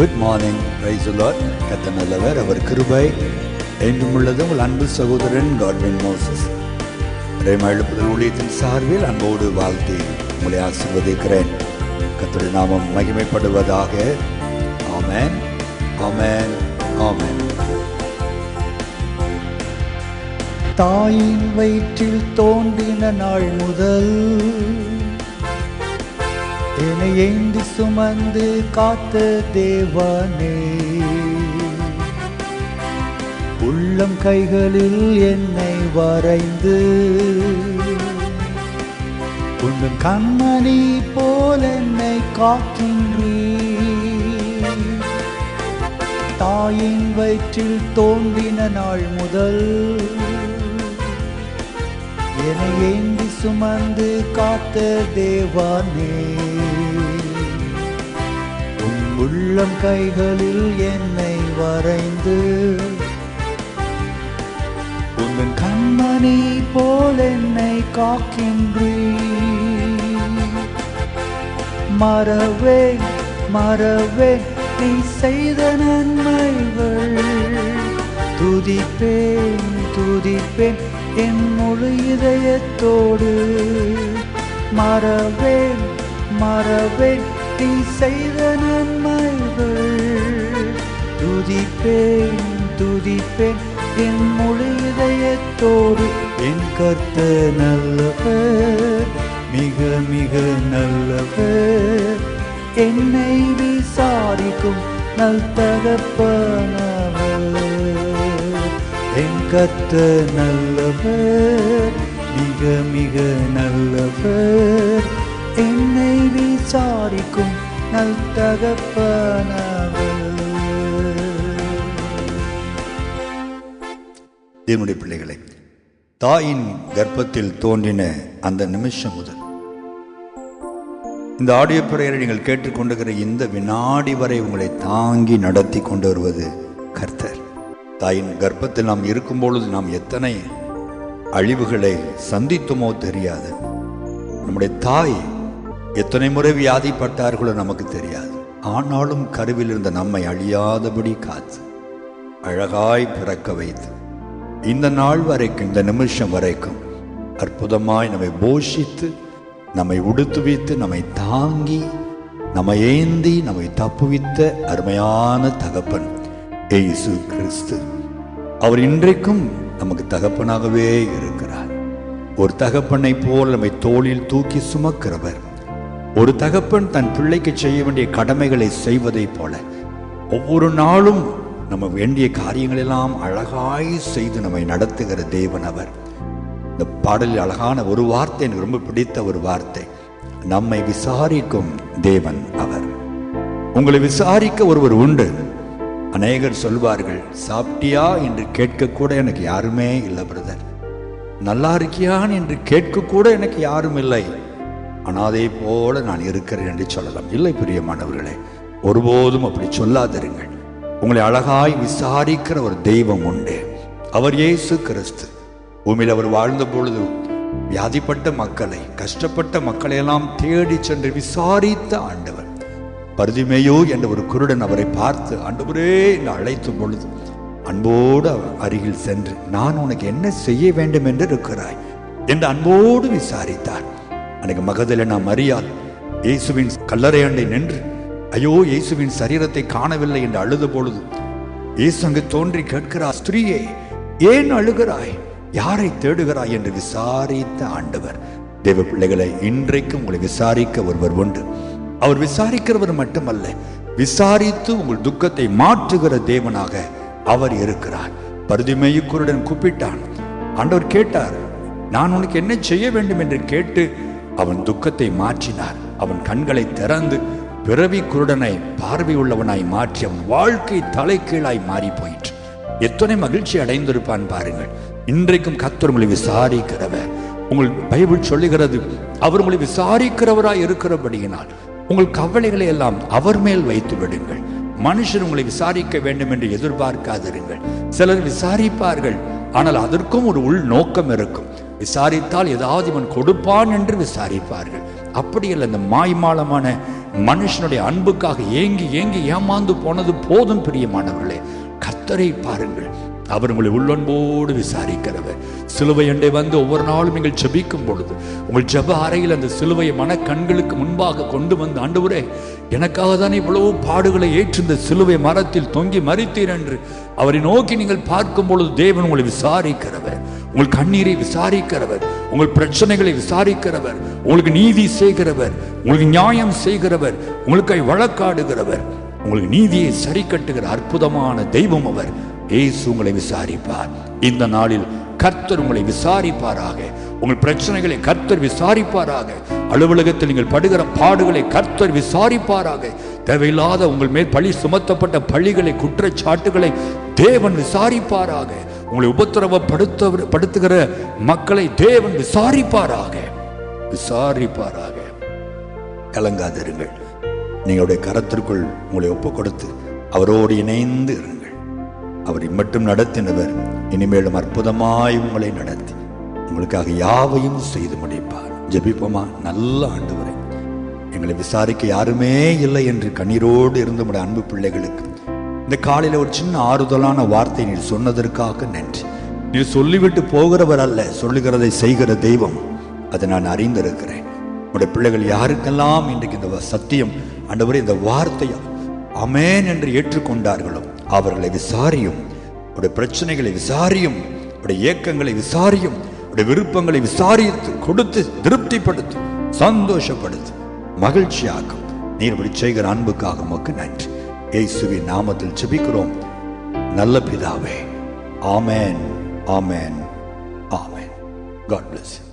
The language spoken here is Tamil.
Good morning. Praise the Lord. கர்த்தர் நல்லவர், அவர் கிருபை என்றும் உள்ளது. உங்கள் அன்பு சகோதரன் காட்வின் மோசஸ் ரேமா எழுப்புதல் ஊழியத்தின் சார்பில் அன்போடு வாழ்த்தி உங்களை ஆசீர்வதிக்கிறேன். கர்த்தருடைய நாமம் மகிமைப்படுவதாக. ஆமென், ஆமென், ஆமென். தாயின் வயிற்றில் தோன்றின நாள் முதல் என்னை ஏந்தி சுமந்து காத்த தேவனே, உள்ளம் கைகளில் என்னை வரைந்து உன் கண்மணி போல் என்னை காக்கின்றீர். தாயின் வயிற்றில் தோன்றின நாள் முதல் என்னை ஏந்தி சுமந்து காத்த தேவனே, உன் உள்ளம் கைகளில் என்னை வரைந்து உன் கண்மணி போல் என்னை காக்கின்றீர். மறவே மறவே நீ செய்த நன்மைகள், துதிப்பேன் துதிப்பேன் என் முழு இதயத்தோடு. மறவேன் மறவேன் நீ செய்த நன்மைகள், துதிப்பேன் துதிப்பேன் என் முழு இதயத்தோடு. என் கர்த்தர் நல்லவர், மிக மிக நல்லவர், என்னை விசாரிக்கும் நல் தகப்பனவர். என் கர்த்தர் நல்லவர், மிக மிக நல்லவர், என்னை விசாரிக்கும் நல் தகப்பனவர். தேவனுடைய பிள்ளைகளை, தாயின் கர்ப்பத்தில் தோன்றின அந்த நிமிஷம் முதல் இந்த ஆடியோ பிரேயரை நீங்கள் கேட்டுக்கொண்டிருக்கிற இந்த வினாடி வரை உங்களை தாங்கி நடத்தி கொண்டு வருவது கர்த்தர். தாயின் கர்ப்பத்தில் நாம் இருக்கும் பொழுது நாம் எத்தனை அழிவுகளை சந்தித்தோமோ தெரியாது. நம்முடைய தாய் எத்தனை முறை வியாதிப்பட்டார்களோ நமக்கு தெரியாது. ஆனாலும் கருவில் இருந்த நம்மை அழியாதபடி காத்து அழகாய் பிறக்க வைத்து இந்த நாள் வரைக்கும், இந்த நிமிஷம் வரைக்கும் அற்புதமாய் நம்மை போஷித்து, நம்மை உடுத்துவித்து, நம்மை தாங்கி, நம்மை ஏந்தி, நம்மை தப்புவித்த அருமையான தகப்பன் இயேசு கிறிஸ்து. அவர் இன்றைக்கும் நமக்கு தகப்பனாகவே இருக்கிறார். ஒரு தகப்பனை போல் நம்மை தோளில் தூக்கி சுமக்கிறவர். ஒரு தகப்பன் தன் பிள்ளைக்கு செய்ய வேண்டிய கடமைகளை செய்வதை போல ஒவ்வொரு நாளும் நம்ம வேண்டிய காரியங்களெல்லாம் அழகாய் செய்து நம்மை நடத்துகிற தேவன் அவர். இந்த பாடலில் அழகான ஒரு வார்த்தை, எனக்கு ரொம்ப பிடித்த ஒரு வார்த்தை, நம்மை விசாரிக்கும் தேவன் அவர். உங்களை விசாரிக்க ஒருவர் உண்டு. அநேகர் சொல்வார்கள், சாப்பிட்டியா என்று கேட்க கூட எனக்கு யாருமே இல்லை பிரதர், நல்லா இருக்கியான் என்று கேட்க கூட எனக்கு யாரும் இல்லை, அனாதை போல நான் இருக்கிறேன் என்று சொல்லலாம். இல்லை பிரியமானவர்களே, ஒருபோதும் அப்படி சொல்லாதிருங்கள். உங்களை அழகாய் விசாரிக்கிற ஒரு தெய்வம் உண்டு. அவர் இயேசு கிறிஸ்து. பூமியில் அவர் வாழ்ந்த பொழுது வியாதிப்பட்ட மக்களை, கஷ்டப்பட்ட மக்களை எல்லாம் தேடி சென்று விசாரித்த ஆண்டவர். பர்திமேயு என்ற ஒரு குருடன் அவரை பார்த்து, ஆண்டவரே என்று அழைத்த பொழுது அன்போடு அருகில் சென்று, நான் உனக்கு என்ன செய்ய வேண்டும் என்று இருக்கிறாய் என்று அன்போடு விசாரித்தார். அன்னைக்கு மகதலேனா மரியாள் இயேசுவின் கல்லறை அண்டை நின்று, ஐயோ இயேசுவின் சரீரத்தை காணவில்லை என்று அழுத பொழுது இயேசு அங்கு தோன்றி கேட்கிறார், ஸ்திரீயே ஏன் அழுகிறாய், யாரை தேடுகிறாய் என்று விசாரித்த ஆண்டவர். தேவ பிள்ளைகளை, இன்றைக்கு உங்களை விசாரிக்க ஒருவர் உண்டு. அவர் விசாரிக்கிறவர் மட்டுமல்ல, விசாரித்து உங்கள் துக்கத்தை மாற்றுகிற தேவனாக அவர் இருக்கிறார். பர்திமேயு குருடன் கூப்பிட்டான். ஆண்டவர் கேட்டார், நான் உனக்கு என்ன செய்ய வேண்டும் என்று கேட்டு அவன் துக்கத்தை மாற்றினார். அவன் கண்களை திறந்து பிறவி குருடனை பார்வை உள்ளவனாய் மாற்றி அவன் வாழ்க்கை தலைகீழாய் மாறி போயிற்று. எத்தனை மகிழ்ச்சி அடைந்திருப்பான் பாருங்கள். இன்றைக்கும் கர்த்தர் உங்களை விசாரிக்கிறவர். உங்கள் பைபிள் சொல்லுகிறது, அவர் உங்களை விசாரிக்கிறவராய் இருக்கிறபடியினால் உங்கள் கவலைகளை எல்லாம் அவர் மேல் வைத்து விடுங்கள். மனுஷன் உங்களை விசாரிக்க வேண்டும் என்று எதிர்பார்க்காதிருங்கள். சிலர் விசாரிப்பார்கள், ஆனால் அதற்கும் ஒரு உள் நோக்கம் இருக்கும். விசாரித்தால் ஏதாவது இவன் கொடுப்பான் என்று விசாரிப்பார்கள். அப்படி இல்லை, இந்த மாய்மாலமான மனுஷனுடைய அன்புக்காக ஏங்கி ஏங்கி ஏமாந்து போனது போதும். பிரியமானவர்களே, கர்த்தரை பாருங்கள். அவர் உங்களை உள்ளன்போடு விசாரிக்கிறவர். சிலுவை அண்டை வந்து ஒவ்வொரு நாளும் நீங்கள் ஜெபிக்கும் பொழுது உங்கள் ஜெப அறையில் அந்த சிலுவையை மனக்கண்களுக்கு முன்பாக கொண்டு வந்து, ஆண்டவரே, எனக்காக தானே இவ்வளவு பாடுகளை ஏற்று இந்த சிலுவை மரத்தில் தொங்கி மரித்தீர் என்று அவரை நோக்கி நீங்கள் பார்க்கும் பொழுது தேவன் உங்களை விசாரிக்கிறவர், உங்கள் கண்ணீரை விசாரிக்கிறவர், உங்கள் பிரச்சனைகளை விசாரிக்கிறவர், உங்களுக்கு நீதி செய்கிறவர், உங்களுக்கு நியாயம் செய்கிறவர், உங்களுக்காய் வழக்காடுகிறவர், உங்களுக்கு நீதியை சரி கட்டுகிற அற்புதமான தெய்வம் அவர். இயேசு உங்களை விசாரிப்பார். இந்த நாளில் கர்த்தர் உங்களை விசாரிப்பாராக. உங்கள் பிரச்சனைகளை கர்த்தர் விசாரிப்பாராக. அலுவலகத்தில் நீங்கள் படுகிற பாடுகளை கர்த்தர் விசாரிப்பாராக. தேவையில்லாத உங்கள் மேல் பழி சுமத்தப்பட்ட பழிகளை, குற்றச்சாட்டுகளை தேவன் விசாரிப்பாராக. உங்களை உபத்திரவப்படுத்துகிற மக்களை தேவன் விசாரிப்பாராக. விசாரிப்பாராக. கலங்காதிருங்கள். நீங்களுடைய கரத்திற்குள் உங்களை ஒப்பு கொடுத்து அவரோடு இணைந்து இருங்கள். அவரை மட்டும் நடத்தினவர் இனிமேலும் அற்புதமாய் உங்களை நடத்தி உங்களுக்காக யாவையும் செய்து முடிப்பார். ஜெபிப்போமா? நல்ல ஆண்டவரே, எங்களை விசாரிக்க யாருமே இல்லை என்று கண்ணீரோடு இருந்த உடைய அன்பு பிள்ளைகளுக்கு இந்த காலையில் ஒரு சின்ன ஆறுதலான வார்த்தை நீர் சொன்னதற்காக நன்றி. நீர் சொல்லிவிட்டு போகிறவர் அல்ல, சொல்லுகிறதை செய்கிற தெய்வம். அதை நான் அறிந்திருக்கிறேன். உடைய பிள்ளைகள் யாருக்கெல்லாம் இன்றைக்கு இந்த சத்தியம், ஆண்டவரே, இந்த வார்த்தையை ஆமென் என்று ஏற்றுக்கொண்டார்களோ அவர்களை விசாரியும். உடைய பிரச்சனைகளை விசாரியும், உடைய ஏக்கங்களை விசாரியும், உடைய விருப்பங்களை விசாரித்து கொடுத்து திருப்திப்படுத்தும், சந்தோஷப்படுத்து, மகிழ்ச்சியாக்கும். நீர் இப்படி செய்கிற அன்புக்காக உமக்கு நன்றி. இயேசுவின் நாமத்தில் ஜெபிக்கிறோம் நல்ல பிதாவே. ஆமென், ஆமென், ஆமென். God bless you.